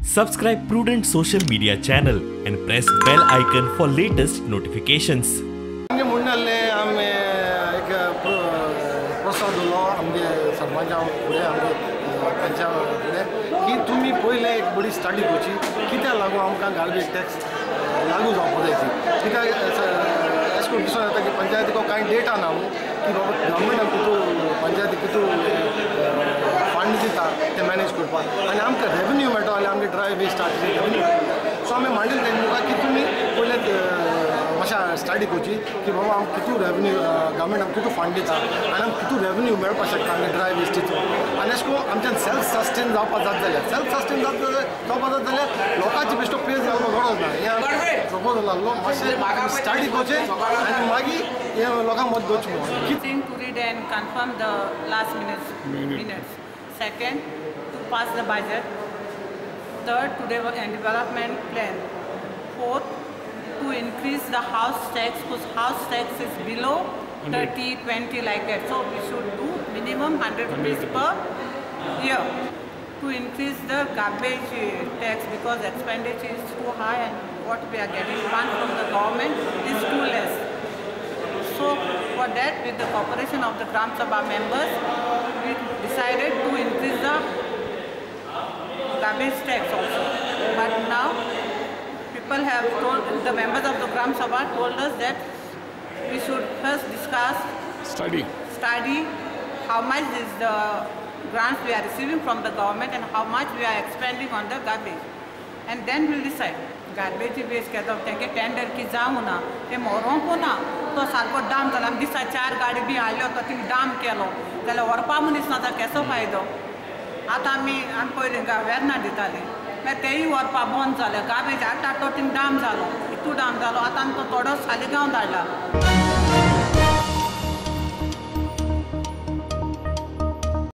Subscribe Prudent social media channel and press bell icon for latest notifications. आमगे मुंडले आमे एक प्रसाद उलो आमगे सरपंचा फुडें आमगे पंचा फुडें की तुमी पयले एक बरी स्टडी करची कित्याक लागून आमकां गार्बेज टॅक्स लागू जावपाक जाय ती कित्याक अशें करून दिसून येता की पंचायतीको कांय डेटा ना की बाबा गव्हर्मेंटान कितू पंचायती कितू फंड दिता ते मॅनेज करपाक आनी आमकां रेवेन्यू मेळटा जाल्यार आमगे ड्राय वेस्ट रेवेन्यू सो आमी मांडिल्ले तेंका की तुमी पयले मातशें स्टडी करची की बाबा आमकां कितू रेवेन्यू गव्हर्मेंट आमकां कितू फंड दिता आनी आमकां कितू रेवेन्यू मेळपाक शकता आमगे ड्राय वेस्टीचो आनी अशें करून आमच्यान सेल्फ सस्टेन जावपाक जाता जाल्यार लोकांची बेश्टो पेज घालपाक गरज ना हें प्रपोजल आहलो मातशें स्टडी करचें आनी मागीर हें लोकांक मत दोवचें Thing to read and confirm the last minutes. Second, to pass the budget. Third, to development plan. Fourth, to increase the house tax because house tax is below 30, 20 like that. So we should do minimum 100 rupees per year. To increase the garbage tax because expenditure is too high and what we are getting fund from the government is too less. So for that, with the cooperation of the Gram Sabha members, we decided to increase the garbage tax also. But now, people have told, the members of the Gram Sabha told us that we should first discuss, study how much is the grants we are receiving from the government and how much we are expending on the garbage. And then we'll decide. Garbage waste घेता तेंगे tender की जावं ना ते मोरोंक ना तो सारको डाम जालो आमी दिसा 4 गाडी बी हाडल्यो तो थिंग डाम केलो जाल्यार व्हरपा मनीस ना जाल्यार केसो फायदो आतां आमी पयलीं वेर्ना दितालीं मागीर तेंय व्हरपा बंद जालें गार्बेज हाडटा तो थिंग डाम जालो इतू डाम जालो आतां आमी तो थोडो सालिगांव धाडला